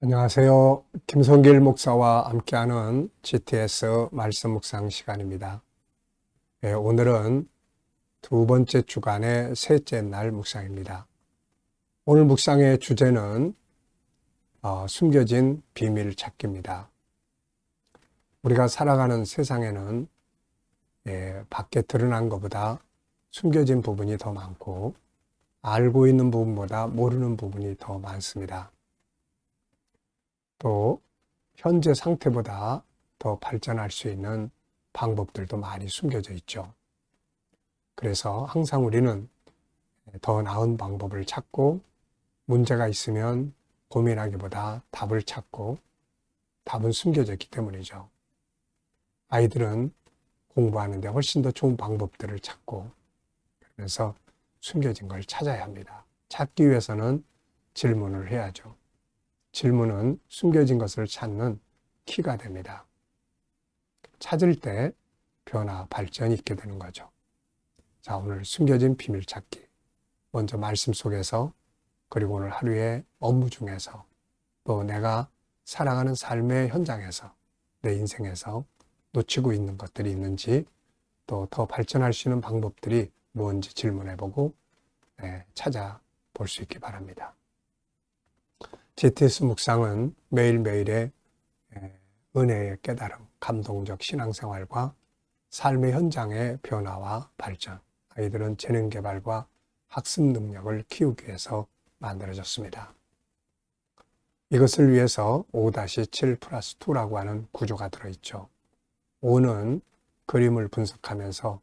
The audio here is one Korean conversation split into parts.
안녕하세요. 김성길 목사와 함께하는 GTS 말씀 묵상 시간입니다. 오늘은 두 번째 주간의 셋째 날 묵상입니다. 오늘 묵상의 주제는 숨겨진 비밀 찾기입니다. 우리가 살아가는 세상에는 밖에 드러난 것보다 숨겨진 부분이 더 많고 알고 있는 부분보다 모르는 부분이 더 많습니다. 또 현재 상태보다 더 발전할 수 있는 방법들도 많이 숨겨져 있죠. 그래서 항상 우리는 더 나은 방법을 찾고 문제가 있으면 고민하기보다 답을 찾고 답은 숨겨져 있기 때문이죠. 아이들은 공부하는데 훨씬 더 좋은 방법들을 찾고 그래서 숨겨진 걸 찾아야 합니다. 찾기 위해서는 질문을 해야죠. 질문은 숨겨진 것을 찾는 키가 됩니다. 찾을 때 변화, 발전이 있게 되는 거죠. 자, 오늘 숨겨진 비밀 찾기. 먼저 말씀 속에서, 그리고 오늘 하루의 업무 중에서, 또 내가 살아가는 삶의 현장에서, 내 인생에서 놓치고 있는 것들이 있는지, 또 더 발전할 수 있는 방법들이 뭔지 질문해보고 찾아볼 수 있기 바랍니다. GTS 묵상은 매일매일의 은혜의 깨달음, 감동적 신앙생활과 삶의 현장의 변화와 발전, 아이들은 재능 개발과 학습 능력을 키우기 위해서 만들어졌습니다. 이것을 위해서 5-7 플러스 2라고 하는 구조가 들어있죠. 5는 그림을 분석하면서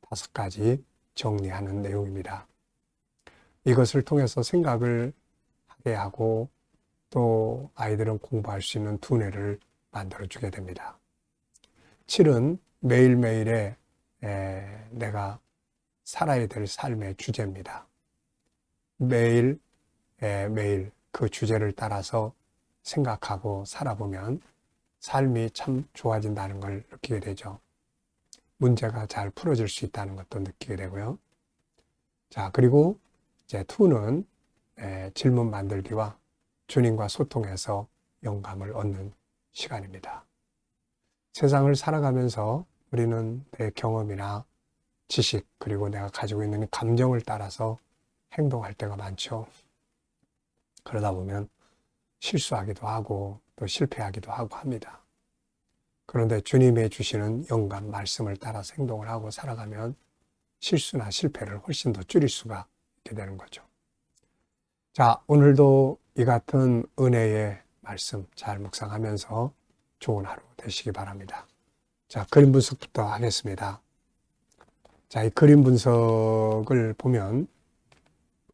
5가지 정리하는 내용입니다. 이것을 통해서 생각을 하게 하고 또 아이들은 공부할 수 있는 두뇌를 만들어주게 됩니다. 7은 매일매일의 내가 살아야 될 삶의 주제입니다. 매일 그 주제를 따라서 생각하고 살아보면 삶이 참 좋아진다는 걸 느끼게 되죠. 문제가 잘 풀어질 수 있다는 것도 느끼게 되고요. 자, 그리고 이제 2는 질문 만들기와 주님과 소통해서 영감을 얻는 시간입니다. 세상을 살아가면서 우리는 내 경험이나 지식 그리고 내가 가지고 있는 감정을 따라서 행동할 때가 많죠. 그러다 보면 실수하기도 하고 또 실패하기도 하고 합니다. 그런데 주님이 주시는 영감, 말씀을 따라서 행동을 하고 살아가면 실수나 실패를 훨씬 더 줄일 수가 있게 되는 거죠. 자, 오늘도 이 같은 은혜의 말씀 잘 묵상하면서 좋은 하루 되시기 바랍니다. 자, 그림 분석부터 하겠습니다. 자, 이 그림 분석을 보면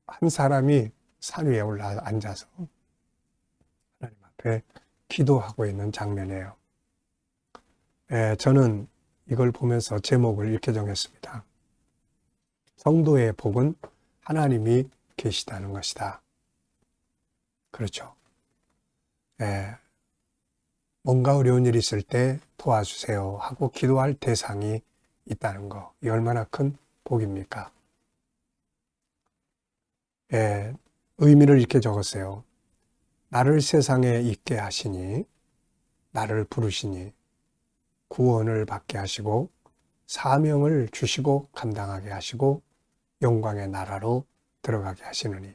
한 사람이 산 위에 올라 앉아서 하나님 앞에 기도하고 있는 장면이에요. 저는 이걸 보면서 제목을 이렇게 정했습니다. 성도의 복은 하나님이 계시다는 것이다. 그렇죠. 뭔가 어려운 일이 있을 때 도와주세요 하고 기도할 대상이 있다는 거. 이 얼마나 큰 복입니까? 의미를 이렇게 적었어요. 나를 세상에 있게 하시니, 나를 부르시니, 구원을 받게 하시고, 사명을 주시고 감당하게 하시고, 영광의 나라로 들어가게 하시느니,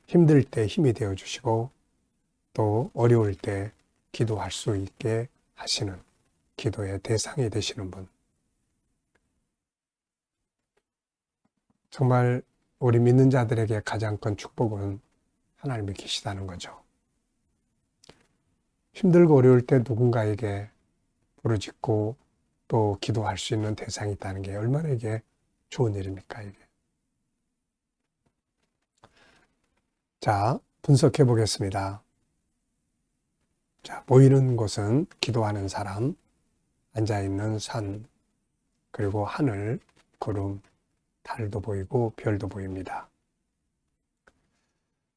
힘들 때 힘이 되어 주시고, 또 어려울 때 기도할 수 있게 하시는 기도의 대상이 되시는 분. 정말 우리 믿는 자들에게 가장 큰 축복은 하나님이 계시다는 거죠. 힘들고 어려울 때 누군가에게 부르짖고 또 기도할 수 있는 대상이 있다는 게 얼마나 이게 좋은 일입니까, 이게. 자, 분석해 보겠습니다. 자, 보이는 곳은 기도하는 사람, 앉아있는 산, 그리고 하늘, 구름, 달도 보이고 별도 보입니다.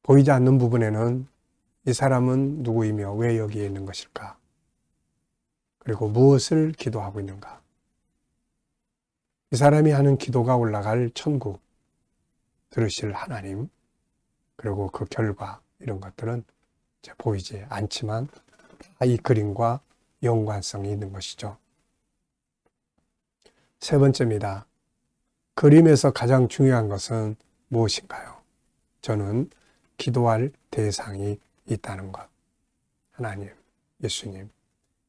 보이지 않는 부분에는 이 사람은 누구이며 왜 여기에 있는 것일까? 그리고 무엇을 기도하고 있는가? 이 사람이 하는 기도가 올라갈 천국, 들으실 하나님, 그리고 그 결과 이런 것들은 보이지 않지만 이 그림과 연관성이 있는 것이죠. 세 번째입니다. 그림에서 가장 중요한 것은 무엇인가요? 저는 기도할 대상이 있다는 것. 하나님, 예수님,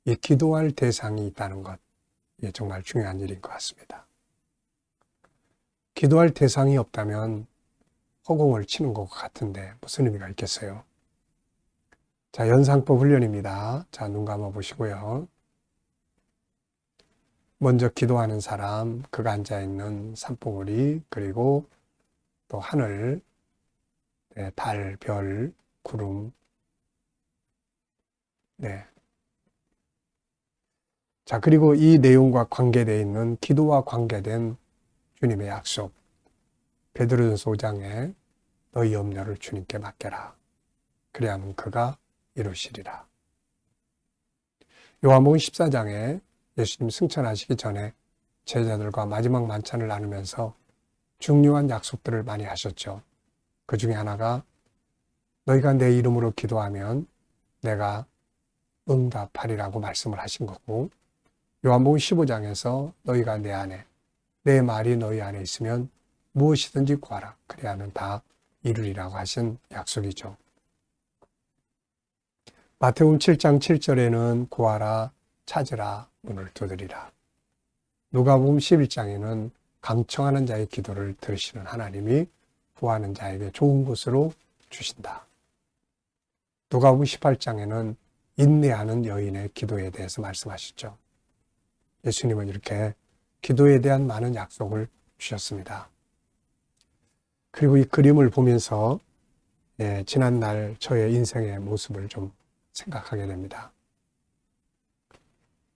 이 기도할 대상이 있다는 것, 이게 정말 중요한 일인 것 같습니다. 기도할 대상이 없다면 허공을 치는 것 같은데 무슨 의미가 있겠어요? 자, 연상법 훈련입니다. 자, 눈 감아 보시고요. 먼저 기도하는 사람, 그가 앉아있는 산봉우리, 그리고 또 하늘, 네, 달, 별, 구름. 네. 자, 그리고 이 내용과 관계되어 있는 기도와 관계된 주님의 약속. 베드로전서 5장에 너희 염려를 주님께 맡겨라. 그래야만 그가 이루시리라. 요한복음 14장에 예수님 승천하시기 전에 제자들과 마지막 만찬을 나누면서 중요한 약속들을 많이 하셨죠. 그 중에 하나가 너희가 내 이름으로 기도하면 내가 응답하리라고 말씀을 하신 거고, 요한복음 15장에서 너희가 내 안에, 내 말이 너희 안에 있으면 무엇이든지 구하라. 그래야 하면 다 이루리라고 하신 약속이죠. 마태복음 7장 7절에는 구하라, 찾으라, 문을 두드리라. 누가복음 11장에는 강청하는 자의 기도를 들으시는 하나님이 구하는 자에게 좋은 곳으로 주신다. 누가복음 18장에는 인내하는 여인의 기도에 대해서 말씀하셨죠. 예수님은 이렇게 기도에 대한 많은 약속을 주셨습니다. 그리고 이 그림을 보면서 지난날 저의 인생의 모습을 좀 생각하게 됩니다.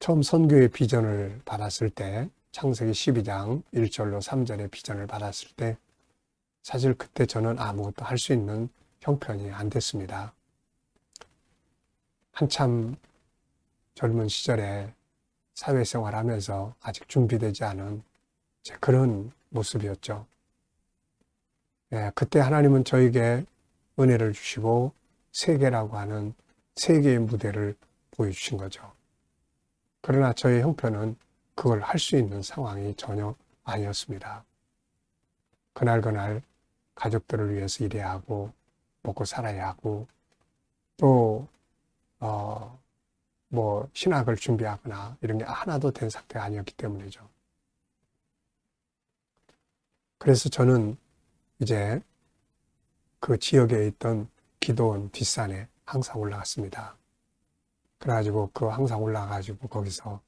처음 선교의 비전을 받았을 때, 창세기 12장 1절로 3절의 비전을 받았을 때 사실 그때 저는 아무것도 할 수 있는 형편이 안 됐습니다. 한참 젊은 시절에 사회생활하면서 아직 준비되지 않은 그런 모습이었죠. 그때 하나님은 저에게 은혜를 주시고 세계라고 하는 세계의 무대를 보여주신 거죠. 그러나 저의 형편은 그걸 할 수 있는 상황이 전혀 아니었습니다. 그날 가족들을 위해서 일해야 하고 먹고 살아야 하고 또 신학을 준비하거나 이런 게 하나도 된 상태가 아니었기 때문이죠. 그래서 저는 이제 그 지역에 있던 기도원 뒷산에 항상 올라갔습니다. 그래가지고 항상 올라가가지고 거기서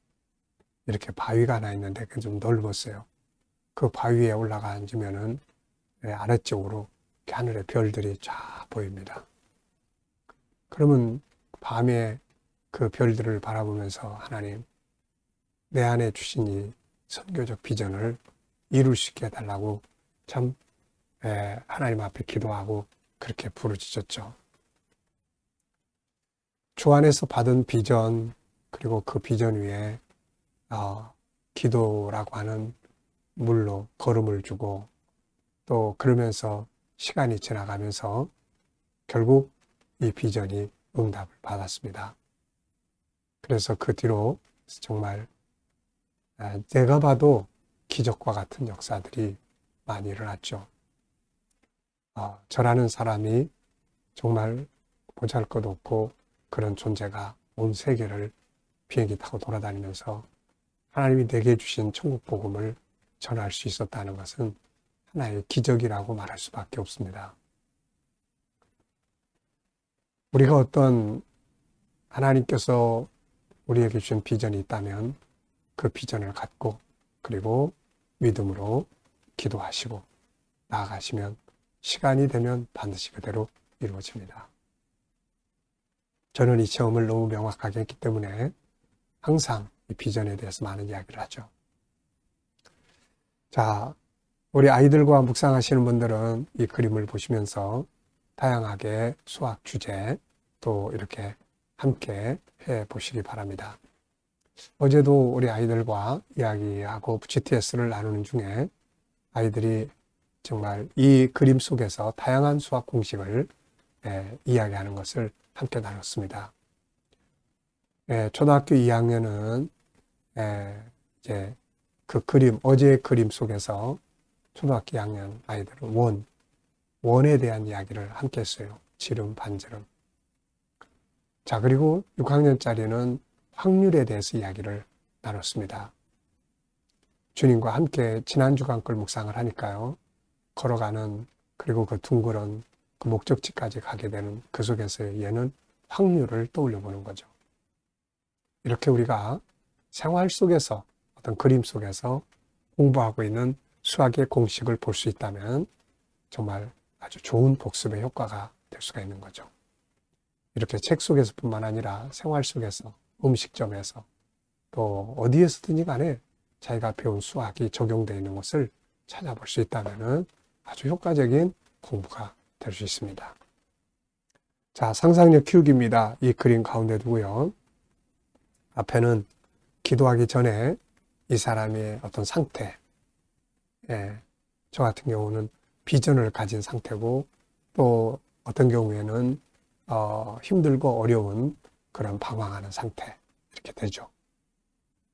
이렇게 바위가 하나 있는데 그게 좀 넓었어요. 그 바위에 올라가 앉으면은 아래쪽으로 하늘의 별들이 쫙 보입니다. 그러면 밤에 그 별들을 바라보면서 하나님, 내 안에 주신 이 선교적 비전을 이룰 수 있게 해달라고 참 하나님 앞에 기도하고 그렇게 부르짖었죠. 주 안에서 받은 비전, 그리고 그 비전 위에 기도라고 하는 물로 걸음을 주고 또 그러면서 시간이 지나가면서 결국 이 비전이 응답을 받았습니다. 그래서 그 뒤로 정말 내가 봐도 기적과 같은 역사들이 많이 일어났죠. 저라는 사람이 정말 보잘것없고 그런 존재가 온 세계를 비행기 타고 돌아다니면서 하나님이 내게 주신 천국 복음을 전할 수 있었다는 것은 하나의 기적이라고 말할 수밖에 없습니다. 우리가 어떤 하나님께서 우리에게 주신 비전이 있다면 그 비전을 갖고 그리고 믿음으로 기도하시고 나아가시면 시간이 되면 반드시 그대로 이루어집니다. 저는 이 체험을 너무 명확하게 했기 때문에 항상 이 비전에 대해서 많은 이야기를 하죠. 자, 우리 아이들과 묵상하시는 분들은 이 그림을 보시면서 다양하게 수학 주제 또 이렇게 함께 해 보시기 바랍니다. 어제도 우리 아이들과 이야기하고 GTS를 나누는 중에 아이들이 정말 이 그림 속에서 다양한 수학 공식을 이야기하는 것을 함께 나눴습니다. 초등학교 2학년은 이제 그 그림, 어제의 그림 속에서 초등학교 2학년 아이들은 원에 대한 이야기를 함께 했어요. 지름, 반지름. 자, 그리고 6학년짜리는 확률에 대해서 이야기를 나눴습니다. 주님과 함께 지난 주간 걸 묵상을 하니까요. 걸어가는, 그리고 그 둥그런 그 목적지까지 가게 되는 그 속에서 얘는 확률을 떠올려 보는 거죠. 이렇게 우리가 생활 속에서 어떤 그림 속에서 공부하고 있는 수학의 공식을 볼 수 있다면 정말 아주 좋은 복습의 효과가 될 수가 있는 거죠. 이렇게 책 속에서뿐만 아니라 생활 속에서, 음식점에서, 또 어디에서든지 간에 자기가 배운 수학이 적용되어 있는 것을 찾아볼 수 있다면 아주 효과적인 공부가 될 수 있습니다. 자, 상상력 키우기입니다. 이 그림 가운데 두고요. 앞에는 기도하기 전에 이 사람의 어떤 상태, 저 같은 경우는 비전을 가진 상태고, 또 어떤 경우에는 힘들고 어려운 그런 방황하는 상태, 이렇게 되죠.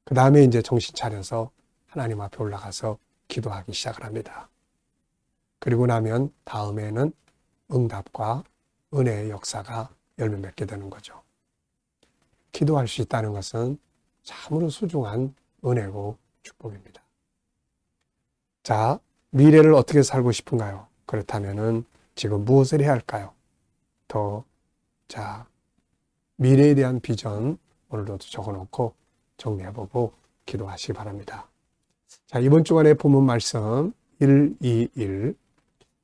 그 다음에 이제 정신 차려서 하나님 앞에 올라가서 기도하기 시작을 합니다. 그리고 나면 다음에는 응답과 은혜의 역사가 열매 맺게 되는 거죠. 기도할 수 있다는 것은 참으로 소중한 은혜고 축복입니다. 자, 미래를 어떻게 살고 싶은가요? 그렇다면은 지금 무엇을 해야 할까요? 미래에 대한 비전 오늘도 적어놓고 정리해보고 기도하시기 바랍니다. 자, 이번 주간의 본문 말씀 1, 2, 1,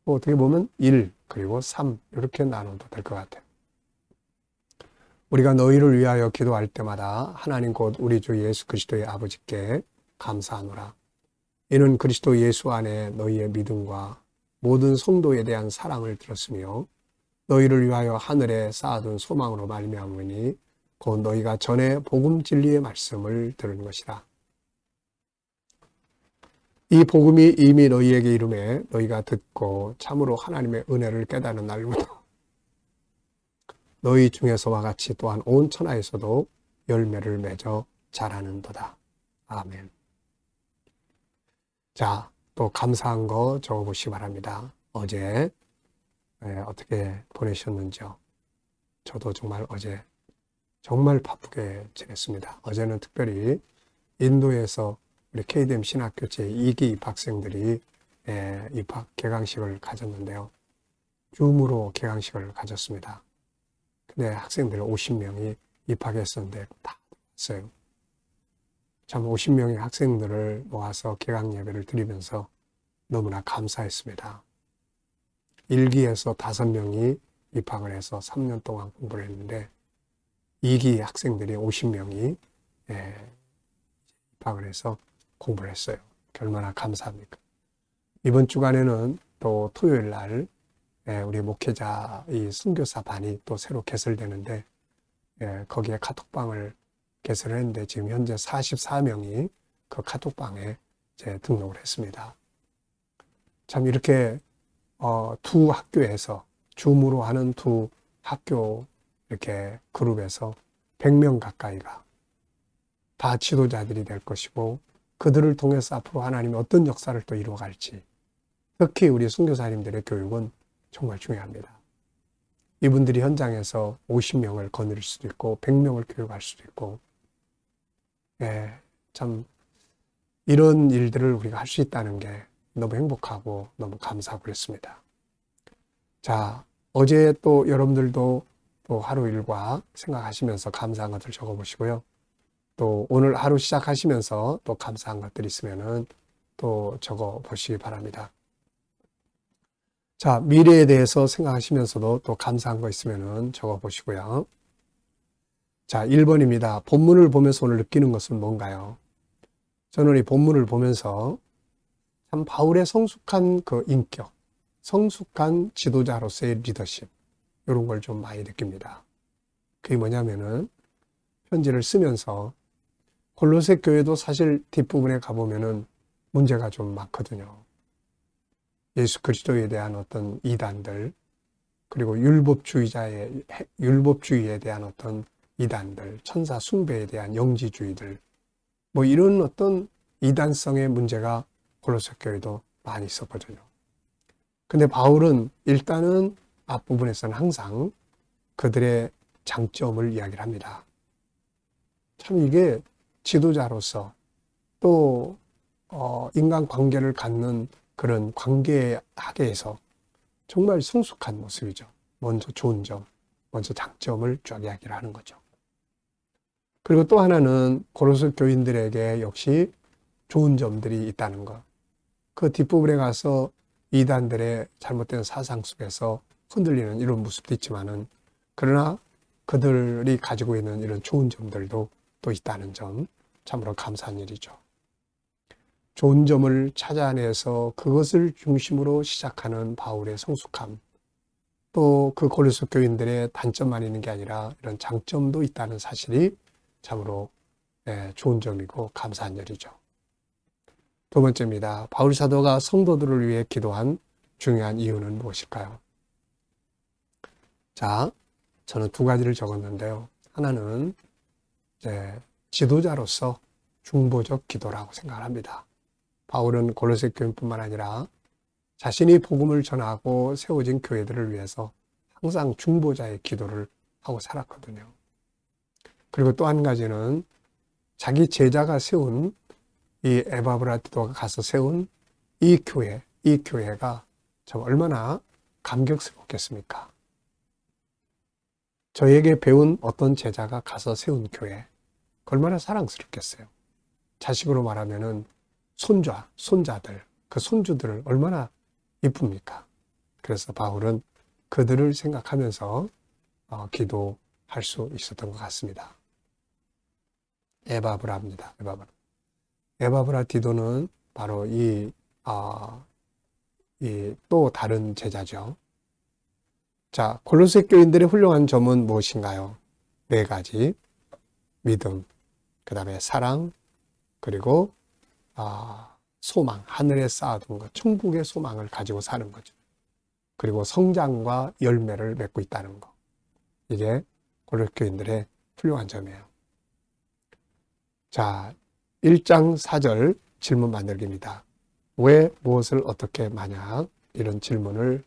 어떻게 보면 1 그리고 3 이렇게 나눠도 될 것 같아요. 우리가 너희를 위하여 기도할 때마다 하나님 곧 우리 주 예수 그리스도의 아버지께 감사하노라. 이는 그리스도 예수 안에 너희의 믿음과 모든 성도에 대한 사랑을 들었으며 너희를 위하여 하늘에 쌓아둔 소망으로 말미암으니 곧 너희가 전에 복음 진리의 말씀을 들은 것이다. 이 복음이 이미 너희에게 이름에 너희가 듣고 참으로 하나님의 은혜를 깨닫는 날부터 너희 중에서와 같이 또한 온 천하에서도 열매를 맺어 자라는도다. 아멘. 자, 또 감사한 거 적어보시기 바랍니다. 어제 어떻게 보내셨는지요? 저도 정말 어제 정말 바쁘게 지냈습니다. 어제는 특별히 인도에서 우리 KDM 신학교 제2기 입학생들이 입학 개강식을 가졌는데요. 줌으로 개강식을 가졌습니다. 근데 학생들 50명이 입학했었는데 다 왔어요. 참 50명의 학생들을 모아서 개강 예배를 드리면서 너무나 감사했습니다. 1기에서 5명이 입학을 해서 3년 동안 공부를 했는데 2기 학생들이 50명이 입학을 해서 공부를 했어요. 얼마나 감사합니까? 이번 주간에는 또 토요일 날 우리 목회자 이 선교사 반이 또 새로 개설되는데 거기에 카톡방을 개설을 했는데 지금 현재 44명이 그 카톡방에 등록을 했습니다. 참 이렇게 두 학교에서 줌으로 하는 두 학교 이렇게 그룹에서 100명 가까이가 다 지도자들이 될 것이고 그들을 통해서 앞으로 하나님이 어떤 역사를 또 이루어갈지 특히 우리 선교사님들의 교육은 정말 중요합니다. 이분들이 현장에서 50명을 거느릴 수도 있고 100명을 교육할 수도 있고 참 이런 일들을 우리가 할 수 있다는 게 너무 행복하고 너무 감사하고 그랬습니다. 자, 어제 또 여러분들도 또 하루 일과 생각하시면서 감사한 것들 적어보시고요. 또 오늘 하루 시작하시면서 또 감사한 것들이 있으면은 또 적어보시기 바랍니다. 자, 미래에 대해서 생각하시면서도 또 감사한 거 있으면은 적어보시고요. 자, 1번입니다. 본문을 보면서 오늘 느끼는 것은 뭔가요? 저는 이 본문을 보면서 참 바울의 성숙한 그 인격, 성숙한 지도자로서의 리더십, 이런 걸 좀 많이 느낍니다. 그게 뭐냐면은 편지를 쓰면서 골로새 교회도 사실 뒷부분에 가보면은 문제가 좀 많거든요. 예수 그리스도에 대한 어떤 이단들, 그리고 율법주의에 대한 어떤 이단들, 천사 숭배에 대한 영지주의들, 뭐 이런 어떤 이단성의 문제가 골로새 교회도 많이 있었거든요. 근데 바울은 일단은 앞부분에서는 항상 그들의 장점을 이야기를 합니다. 참 이게 지도자로서 또 인간관계를 갖는 그런 관계학에서 정말 성숙한 모습이죠. 먼저 좋은 점, 먼저 장점을 쫙 이야기를 하는 거죠. 그리고 또 하나는 고로새 교인들에게 역시 좋은 점들이 있다는 것. 그 뒷부분에 가서 이단들의 잘못된 사상 속에서 흔들리는 이런 모습도 있지만은, 그러나 그들이 가지고 있는 이런 좋은 점들도 또 있다는 점, 참으로 감사한 일이죠. 좋은 점을 찾아내서 그것을 중심으로 시작하는 바울의 성숙함, 또 그 고린도 교인들의 단점만 있는 게 아니라 이런 장점도 있다는 사실이 참으로 좋은 점이고 감사한 일이죠. 두 번째입니다. 바울 사도가 성도들을 위해 기도한 중요한 이유는 무엇일까요? 자, 저는 두 가지를 적었는데요. 하나는 지도자로서 중보적 기도라고 생각을 합니다. 바울은 골로새 교인뿐만 아니라 자신이 복음을 전하고 세워진 교회들을 위해서 항상 중보자의 기도를 하고 살았거든요. 그리고 또 한 가지는 자기 제자가 세운 이 에바브라 디도가 가서 세운 이 교회가 참 얼마나 감격스럽겠습니까? 저에게 배운 어떤 제자가 가서 세운 교회, 얼마나 사랑스럽겠어요. 자식으로 말하면은 손자들, 그 손주들을 얼마나 이쁩니까? 그래서 바울은 그들을 생각하면서 기도할 수 있었던 것 같습니다. 에바브라입니다. 에바브라 디도는 바로 또 다른 제자죠. 자, 골로새 교인들의 훌륭한 점은 무엇인가요? 네 가지. 믿음, 그 다음에 사랑, 그리고 소망, 하늘에 쌓아둔 것, 천국의 소망을 가지고 사는 거죠. 그리고 성장과 열매를 맺고 있다는 것. 이게 고린도 교인들의 훌륭한 점이에요. 자, 1장 4절 질문 만들기입니다. 왜, 무엇을, 어떻게, 만약 이런 질문을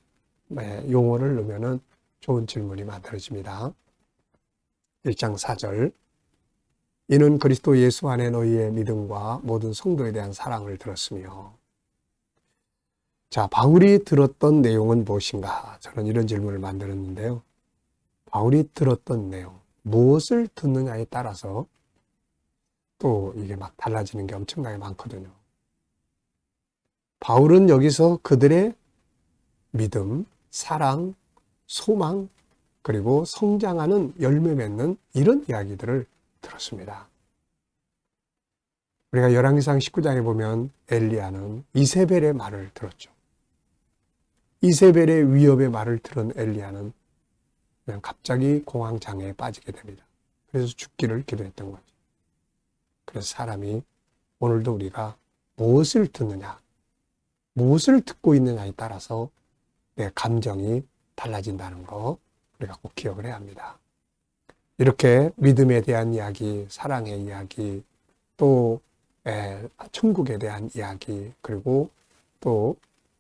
용어를 넣으면 좋은 질문이 만들어집니다. 1장 4절 이는 그리스도 예수 안에 너희의 믿음과 모든 성도에 대한 사랑을 들었으며. 자, 바울이 들었던 내용은 무엇인가? 저는 이런 질문을 만들었는데요. 바울이 들었던 내용, 무엇을 듣느냐에 따라서 또 이게 막 달라지는 게 엄청나게 많거든요. 바울은 여기서 그들의 믿음, 사랑, 소망, 그리고 성장하는 열매 맺는 이런 이야기들을 들었습니다. 우리가 열왕기상 19장에 보면 엘리야는 이세벨의 말을 들었죠. 이세벨의 위협의 말을 들은 엘리야는 그냥 갑자기 공황장애에 빠지게 됩니다. 그래서 죽기를 기도했던 거죠. 그래서 사람이 오늘도 우리가 무엇을 듣느냐, 무엇을 듣고 있느냐에 따라서 내 감정이 달라진다는 거 우리가 꼭 기억을 해야 합니다. 이렇게 믿음에 대한 이야기, 사랑의 이야기, 또 천국에 대한 이야기, 그리고 또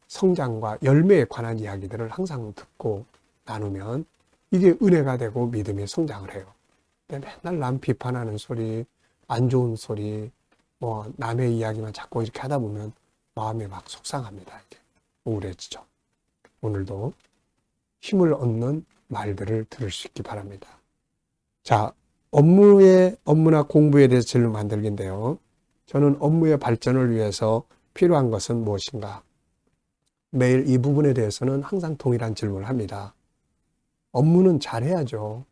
성장과 열매에 관한 이야기들을 항상 듣고 나누면 이게 은혜가 되고 믿음이 성장을 해요. 맨날 남 비판하는 소리, 안 좋은 소리, 뭐 남의 이야기만 자꾸 이렇게 하다 보면 마음이 막 속상합니다. 이게 우울해지죠. 오늘도 힘을 얻는 말들을 들을 수 있기 바랍니다. 자, 업무나 공부에 대해서 질문 만들기인데요. 저는 업무의 발전을 위해서 필요한 것은 무엇인가? 매일 이 부분에 대해서는 항상 동일한 질문을 합니다. 업무는 잘해야죠.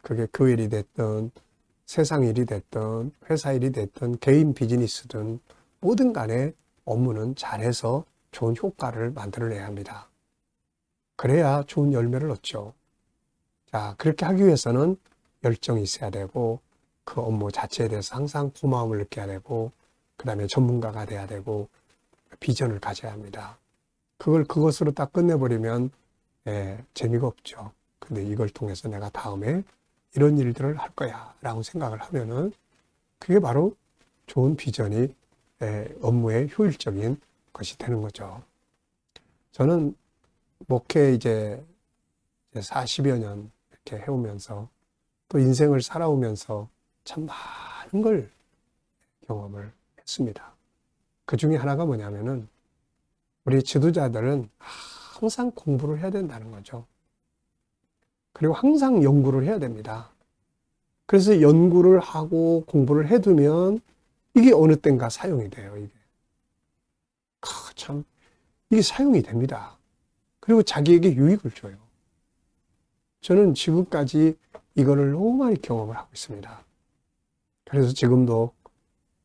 그게 교회 일이 됐든 세상 일이 됐든 회사 일이 됐든 개인 비즈니스든 뭐든 간에 업무는 잘해서 좋은 효과를 만들어내야 합니다. 그래야 좋은 열매를 얻죠. 자, 그렇게 하기 위해서는 열정이 있어야 되고 그 업무 자체에 대해서 항상 고마움을 느껴야 되고 그 다음에 전문가가 돼야 되고 비전을 가져야 합니다. 그것으로 딱 끝내버리면 재미가 없죠. 근데 이걸 통해서 내가 다음에 이런 일들을 할 거야 라고 생각을 하면은 그게 바로 좋은 비전이 업무의 효율적인 것이 되는 거죠. 저는 목회 이제 40여 년 이렇게 해오면서 또 인생을 살아오면서 참 많은 걸 경험을 했습니다. 그 중에 하나가 뭐냐면은 우리 지도자들은 항상 공부를 해야 된다는 거죠. 그리고 항상 연구를 해야 됩니다. 그래서 연구를 하고 공부를 해두면 이게 어느 땐가 사용이 돼요, 이게. 참, 이게 사용이 됩니다. 그리고 자기에게 유익을 줘요. 저는 지금까지 이거를 너무 많이 경험을 하고 있습니다. 그래서 지금도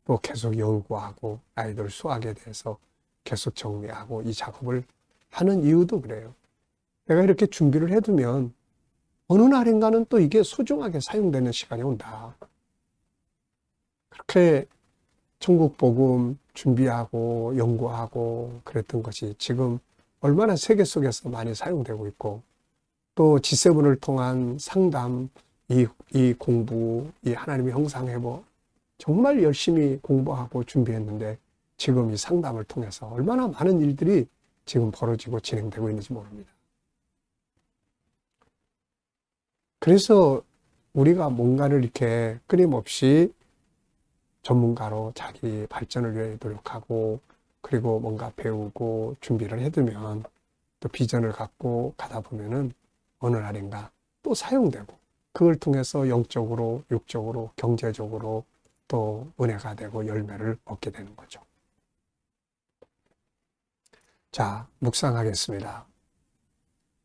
또 계속 연구하고 아이들 수학에 대해서 계속 정리하고 이 작업을 하는 이유도 그래요. 내가 이렇게 준비를 해두면 어느 날인가는 또 이게 소중하게 사용되는 시간이 온다. 그렇게 천국 복음 준비하고 연구하고 그랬던 것이 지금 얼마나 세계 속에서 많이 사용되고 있고 또 G7을 통한 상담, 이 공부, 이 하나님의 형상 회복 정말 열심히 공부하고 준비했는데 지금 이 상담을 통해서 얼마나 많은 일들이 지금 벌어지고 진행되고 있는지 모릅니다. 그래서 우리가 뭔가를 이렇게 끊임없이 전문가로 자기 발전을 위해 노력하고 그리고 뭔가 배우고 준비를 해두면 또 비전을 갖고 가다 보면은 어느 날인가 또 사용되고 그걸 통해서 영적으로, 육적으로, 경제적으로 또 은혜가 되고 열매를 얻게 되는 거죠. 자, 묵상하겠습니다.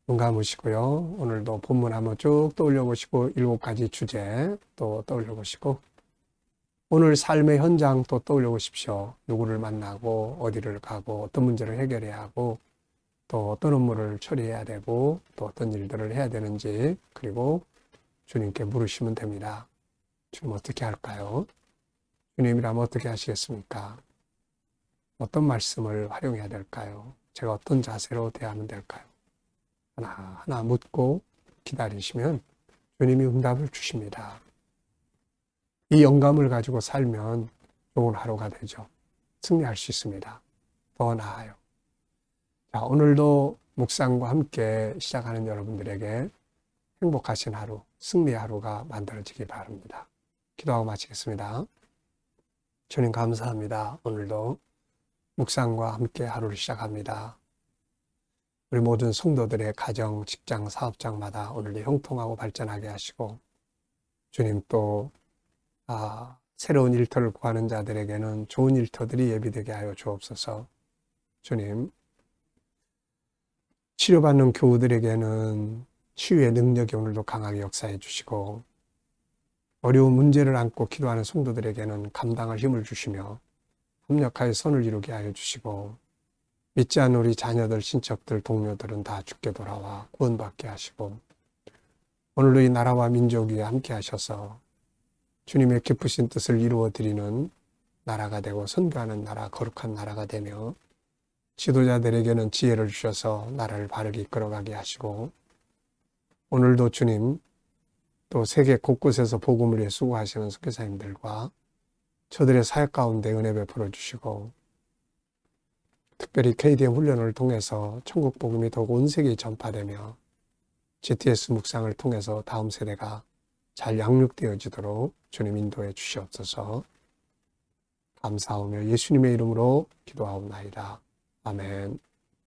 눈 감으시고요. 오늘도 본문 한번 쭉 떠올려 보시고 7가지 주제 또 떠올려 보시고 오늘 삶의 현장 또 떠올려 보십시오. 누구를 만나고 어디를 가고 어떤 문제를 해결해야 하고 또 어떤 업무를 처리해야 되고 또 어떤 일들을 해야 되는지 그리고 주님께 물으시면 됩니다. 주님 어떻게 할까요? 주님이라면 어떻게 하시겠습니까? 어떤 말씀을 활용해야 될까요? 제가 어떤 자세로 대하면 될까요? 하나하나 묻고 기다리시면 주님이 응답을 주십니다. 이 영감을 가지고 살면 좋은 하루가 되죠. 승리할 수 있습니다. 더 나아요. 자, 오늘도 묵상과 함께 시작하는 여러분들에게 행복하신 하루, 승리의 하루가 만들어지기 바랍니다. 기도하고 마치겠습니다. 주님 감사합니다. 오늘도 묵상과 함께 하루를 시작합니다. 우리 모든 성도들의 가정, 직장, 사업장마다 오늘도 형통하고 발전하게 하시고 주님 또 새로운 일터를 구하는 자들에게는 좋은 일터들이 예비되게 하여 주옵소서. 주님, 치료받는 교우들에게는 치유의 능력이 오늘도 강하게 역사해 주시고 어려운 문제를 안고 기도하는 성도들에게는 감당할 힘을 주시며 협력하여 선을 이루게 하여 주시고 믿지 않는 우리 자녀들, 친척들, 동료들은 다 죽게 돌아와 구원받게 하시고 오늘도 이 나라와 민족 위에 함께 하셔서 주님의 기쁘신 뜻을 이루어 드리는 나라가 되고 선교하는 나라, 거룩한 나라가 되며 지도자들에게는 지혜를 주셔서 나라를 바르게 이끌어가게 하시고 오늘도 주님 또 세계 곳곳에서 복음을 위해 수고하시는 선교사님들과 저들의 사역 가운데 은혜 베풀어 주시고 특별히 KDM 훈련을 통해서 천국 복음이 더욱 온 세계에 전파되며 GTS 묵상을 통해서 다음 세대가 잘 양육되어지도록 주님 인도해 주시옵소서. 감사하며 예수님의 이름으로 기도하옵나이다. 아멘.